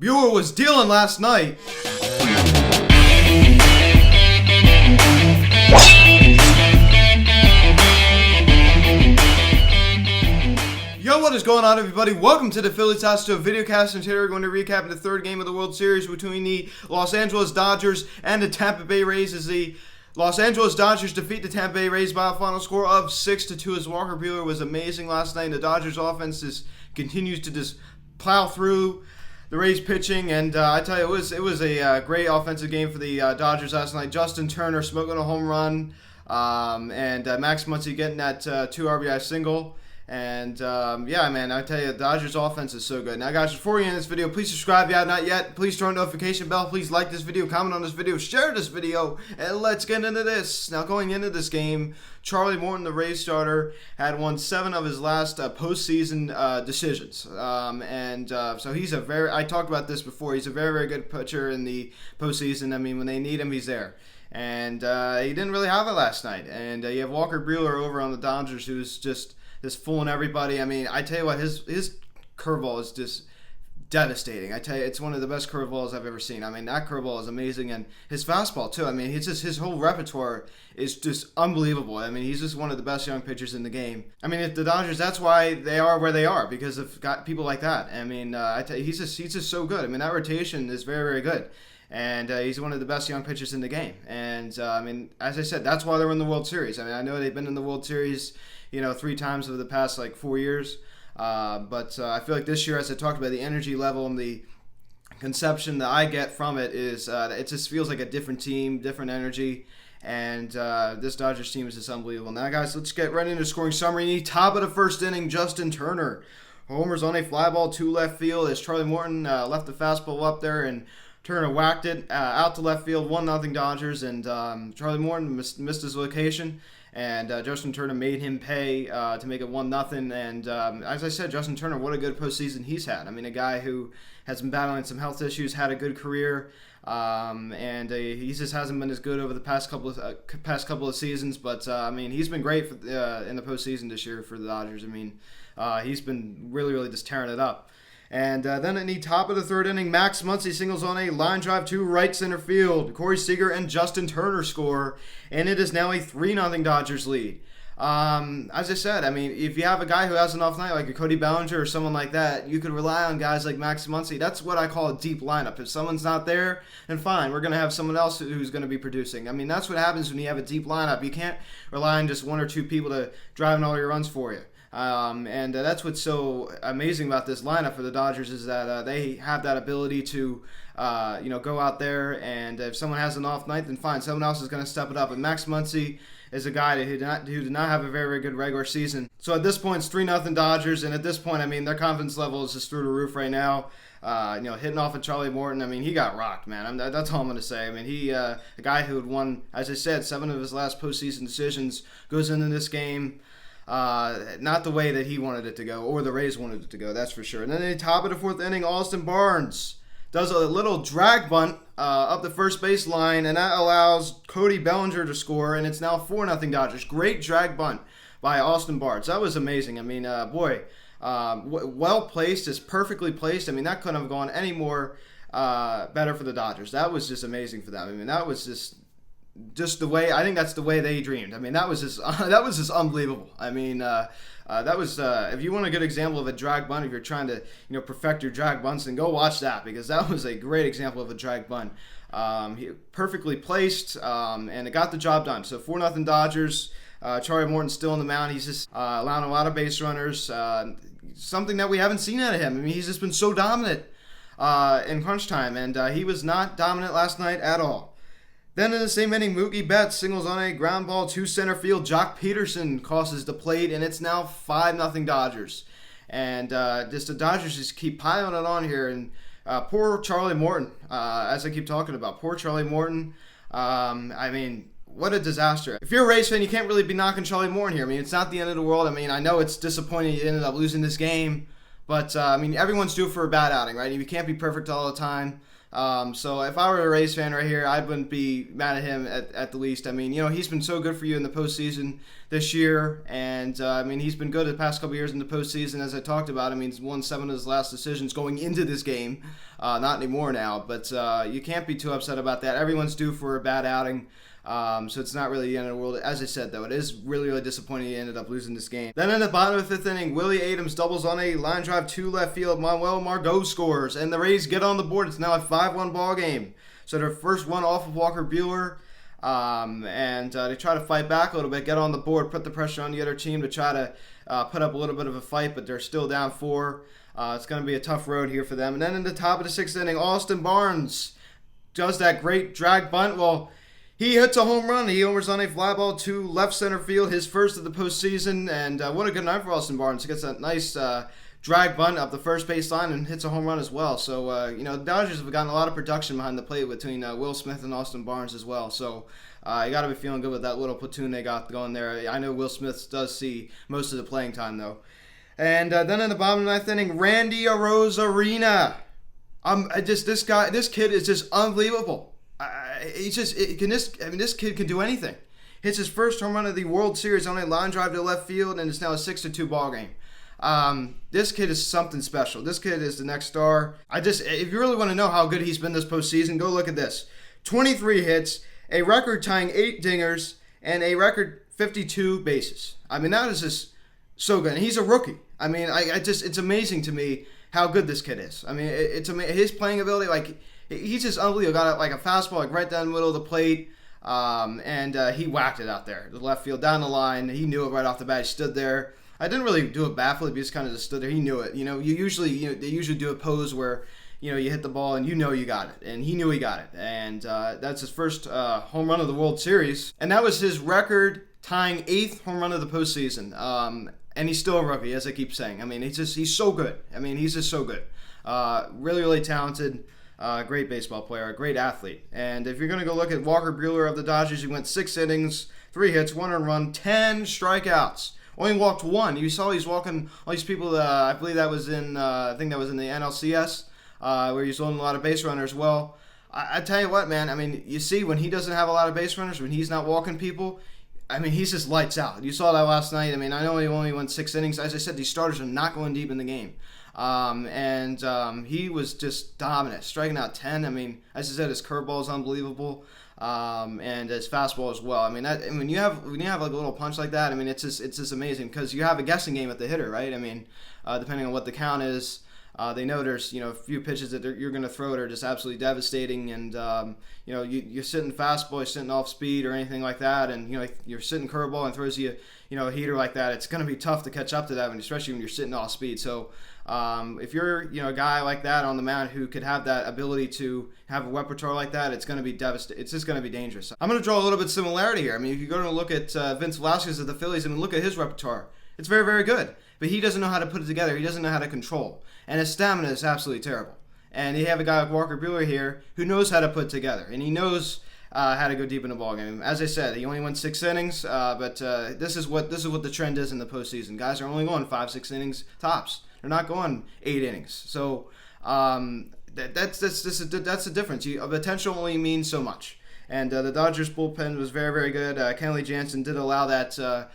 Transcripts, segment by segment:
Buehler was dealing last night. Yo, what is going on, everybody? Welcome to the Phillies House to a video cast, and today we're going to recap the third game of the World Series between the Los Angeles Dodgers and the Tampa Bay Rays as the Los Angeles Dodgers defeat the Tampa Bay Rays by a final score of 6-2 as Walker Buehler was amazing last night. The Dodgers offense continues to just plow through the Rays pitching, and I tell you, it was a great offensive game for the Dodgers last night. Justin Turner smoking a home run, and Max Muncy getting that 2 RBI single. And yeah, man, I tell you, the Dodgers offense is so good. Now, guys, before we end this video, please subscribe if you have not yet. Please turn on the notification bell. Please like this video, comment on this video, share this video, and let's get into this. Now, going into this game, Charlie Morton, the Rays starter, had won 7 of his last postseason decisions. So he's I talked about this before, he's a very, very good pitcher in the postseason. I mean, when they need him, he's there. And he didn't really have it last night. And you have Walker Buehler over on the Dodgers, who's just fooling everybody. I mean, I tell you what, his curveball is just devastating. I tell you, it's one of the best curveballs I've ever seen. I mean, that curveball is amazing, and his fastball too. I mean, his whole repertoire is just unbelievable. I mean, he's just one of the best young pitchers in the game. I mean, if the Dodgers, that's why they are where they are, because of got people like that. I mean, I tell you, he's just so good. I mean, that rotation is very, very good. And he's one of the best young pitchers in the game. And, I mean, as I said, that's why they're in the World Series. I mean, I know they've been in the World Series, 3 times over the past, 4 years. But I feel like this year, as I talked about, the energy level and the conception that I get from it is it just feels like a different team, different energy. And this Dodgers team is just unbelievable. Now, guys, let's get right into the scoring summary. Top of the first inning, Justin Turner. Homers on a fly ball to left field as Charlie Morton left the fastball up there, and Turner whacked it out to left field, 1-0 Dodgers, and Charlie Morton missed his location, and Justin Turner made him pay to make it 1-0. And as I said, Justin Turner, what a good postseason he's had. I mean, a guy who has been battling some health issues, had a good career, and he just hasn't been as good over the past couple of seasons. But I mean, he's been great in the postseason this year for the Dodgers. I mean, he's been really, really just tearing it up. And then in the top of the third inning, Max Muncy singles on a line drive to right center field. Corey Seager and Justin Turner score, and it is now a 3-0 Dodgers lead. As I said, I mean, if you have a guy who has an off night like a Cody Bellinger or someone like that, you could rely on guys like Max Muncy. That's what I call a deep lineup. If someone's not there, then fine, we're going to have someone else who's going to be producing. I mean, that's what happens when you have a deep lineup. You can't rely on just 1 or 2 people to drive in all your runs for you. And that's what's so amazing about this lineup for the Dodgers is that they have that ability to, go out there, and if someone has an off night, then fine, someone else is going to step it up. And Max Muncy is a guy who did not have a very, very good regular season. So at this point, it's 3-0 Dodgers, and at this point, I mean, their confidence level is just through the roof right now. Hitting off of Charlie Morton, I mean, he got rocked, man. That's all I'm going to say. I mean, a guy who had won, as I said, 7 of his last postseason decisions, goes into this game not the way that he wanted it to go, or the Rays wanted it to go, that's for sure. And then in the top of the fourth inning, Austin Barnes does a little drag bunt up the first base line, and that allows Cody Bellinger to score, and it's now 4-0 Dodgers. Great drag bunt by Austin Barnes. That was amazing. I mean, well placed, just perfectly placed. I mean, that couldn't have gone any more better for the Dodgers. That was just amazing for them. I mean, that was just the way, I think that's the way they dreamed. I mean, that was just unbelievable. I mean, that was if you want a good example of a drag bunt, if you're trying to perfect your drag bunts, then go watch that, because that was a great example of a drag bunt. Perfectly placed, and it got the job done. So 4-0 Dodgers. Charlie Morton's still on the mound. He's just allowing a lot of base runners. Something that we haven't seen out of him. I mean, he's just been so dominant in crunch time, and he was not dominant last night at all. Then in the same inning, Mookie Betts singles on a ground ball to center field. Jock Peterson crosses the plate, and it's now 5-0 Dodgers. And the Dodgers just keep piling it on here. And poor Charlie Morton, as I keep talking about. Poor Charlie Morton. I mean, what a disaster. If you're a Rays fan, you can't really be knocking Charlie Morton here. I mean, it's not the end of the world. I mean, I know it's disappointing you ended up losing this game. But, I mean, everyone's due for a bad outing, right? You can't be perfect all the time. So if I were a Rays fan right here, I wouldn't be mad at him at the least. I mean, he's been so good for you in the postseason this year, and I mean, he's been good the past couple years in the postseason, as I talked about. I mean, he's won 7 of his last decisions going into this game. Not anymore now, but you can't be too upset about that. Everyone's due for a bad outing. So it's not really the end of the world. As I said, though, it is really, really disappointing he ended up losing this game. Then in the bottom of the 5th inning, Willie Adams doubles on a line drive to left field. Manuel Margot scores, and the Rays get on the board. It's now a 5-1 ball game. So their first one off of Walker Buehler. And they try to fight back a little bit, get on the board, put the pressure on the other team to try to put up a little bit of a fight, but they're still down 4. It's going to be a tough road here for them. And then in the top of the 6th inning, Austin Barnes does that great drag bunt. Well, he hits a home run. He homers on a fly ball to left center field, his first of the postseason. And what a good night for Austin Barnes. He gets that nice drag bunt up the first base line and hits a home run as well. So, the Dodgers have gotten a lot of production behind the plate between Will Smith and Austin Barnes as well. So, you got to be feeling good with that little platoon they got going there. I know Will Smith does see most of the playing time, though. And then in the bottom of the 9th inning, Randy Rosario. This kid is just unbelievable. This kid can do anything. Hits his first home run of the World Series on a line drive to left field, and it's now a 6-2 ball game. This kid is something special. This kid is the next star. If you really want to know how good he's been this postseason, go look at this: 23 hits, a record-tying 8 dingers, and a record 52 bases. I mean, that is just so good. And he's a rookie. I mean, it's amazing to me how good this kid is. I mean, it's amazing. His playing ability, he's just unbelievable. Got a fastball right down the middle of the plate, and he whacked it out there, the left field, down the line. He knew it right off the bat. He stood there. I didn't really do it baffled. He just kind of just stood there. He knew it. They usually do a pose where you hit the ball and you got it, and he knew he got it, and that's his first home run of the World Series, and that was his record-tying 8th home run of the postseason. And he's still a rookie, as I keep saying. I mean, he's so good. I mean, he's just so good. Really, really talented. Great baseball player, a great athlete. And if you're going to go look at Walker Buehler of the Dodgers, he went 6 innings, 3 hits, 1 earned run, 10 strikeouts. Only walked 1. You saw he's walking all these people. I believe that was in. I think that was in the NLCS, where he's loading a lot of base runners. Well, I tell you what, man. I mean, you see when he doesn't have a lot of base runners, when he's not walking people, I mean, he's just lights out. You saw that last night. I mean, I know he only went 6 innings. As I said, these starters are not going deep in the game. He was just dominant, striking out 10. I mean, as I said, his curveball is unbelievable, and his fastball as well. I mean, when you have like a little punch like that, I mean, it's just amazing because you have a guessing game at the hitter, right? I mean, depending on what the count is. They know there's a few pitches that you're going to throw that are just absolutely devastating, and you're sitting fastball, you're sitting off speed or anything like that, and you're sitting curveball and throws you a heater like that. It's going to be tough to catch up to that, especially when you're sitting off speed. So if you're a guy like that on the mound who could have that ability to have a repertoire like that, it's going to be devastating. It's just going to be dangerous. I'm going to draw a little bit of similarity here. I mean, if you go to look at Vince Velasquez of the Phillies and look at his repertoire, it's very, very good. But he doesn't know how to put it together. He doesn't know how to control. And his stamina is absolutely terrible. And you have a guy like Walker Buehler here who knows how to put it together. And he knows how to go deep in the ballgame. As I said, he only went 6 innings, but this is what the trend is in the postseason. Guys are only going 5-6 innings tops. They're not going 8 innings. So that's the difference. Potential only means so much. And the Dodgers bullpen was very, very good. Kenley Jansen did allow that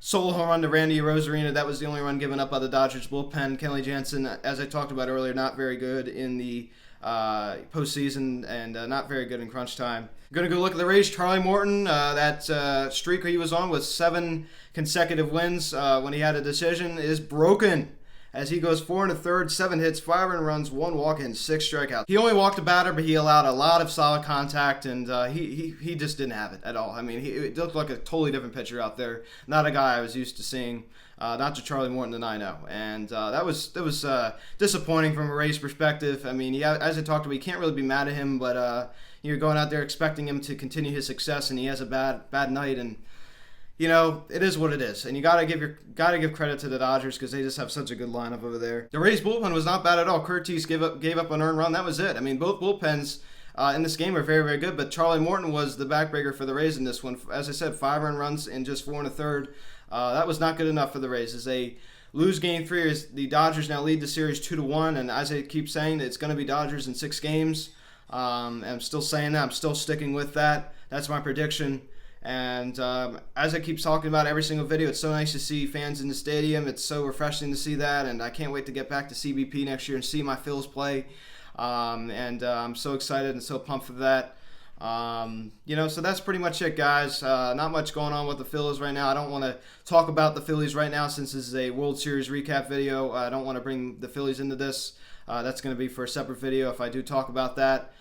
solo home run to Randy Rosario. That was the only run given up by the Dodgers bullpen. Kenley Jansen, as I talked about earlier, not very good in the postseason and not very good in crunch time. Going to go look at the Rays. Charlie Morton, that streak he was on with 7 consecutive wins when he had a decision is broken. As he goes 4 1/3, 7 hits, 5 earned runs, 1 walk, and 6 strikeouts. He only walked a batter, but he allowed a lot of solid contact, and he just didn't have it at all. I mean, it looked like a totally different pitcher out there. Not a guy I was used to seeing. Not to Charlie Morton that I know, and that was disappointing from a Rays perspective. I mean, as I talked about, you can't really be mad at him, but you're going out there expecting him to continue his success, and he has a bad night, and it is what it is, and you gotta give credit to the Dodgers because they just have such a good lineup over there. The Rays bullpen was not bad at all. Curtis gave up an earned run. That was it. I mean, both bullpens in this game are very, very good, but Charlie Morton was the backbreaker for the Rays in this one. As I said, 5 earned runs in just 4 1/3. That was not good enough for the Rays as they lose game 3, as the Dodgers now lead the series 2-1. And as I keep saying, it's going to be Dodgers in 6 games. I'm still saying that. I'm still sticking with that. That's my prediction. And as I keep talking about every single video, it's so nice to see fans in the stadium. It's so refreshing to see that, and I can't wait to get back to CBP next year and see my Phils play. I'm so excited and so pumped for that. So that's pretty much it, guys. Not much going on with the Phillies right now. I don't want to talk about the Phillies right now since this is a World Series recap video. I don't want to bring the Phillies into this. That's going to be for a separate video if I do talk about that.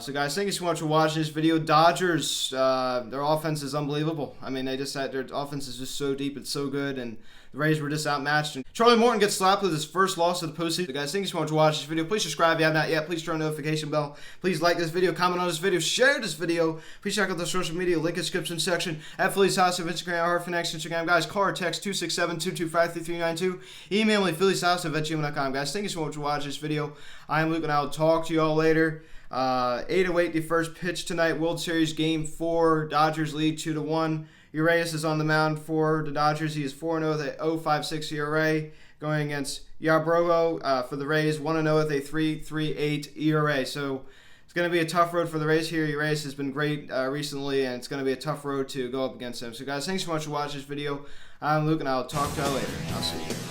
So guys, thank you so much for watching this video. Dodgers, their offense is unbelievable. I mean, their offense is just so deep, it's so good, and the Rays were just outmatched. And Charlie Morton gets slapped with his first loss of the postseason. So guys, thank you so much for watching this video. Please subscribe if you have not yet. Please turn on the notification bell. Please like this video, comment on this video, share this video. Please check out the social media link in the description section at Phillies House of Instagram, or for next Instagram. Guys, call or text 267-225-3392. Email me, phillieshouse@gmail.com. Guys, thank you so much for watching this video. I am Luke, and I will talk to you all later. 8:08, the first pitch tonight, World Series Game 4. Dodgers lead 2-1. Urias is on the mound for the Dodgers. He is 4-0 with a 0.56 ERA, going against Yarbrough for the Rays, 1-0 with a 3.38 ERA. So it's going to be a tough road for the Rays here. Urias has been great recently, and it's going to be a tough road to go up against him. So guys, thanks so much for watching this video. I'm Luke, and I'll talk to you later. I'll see you.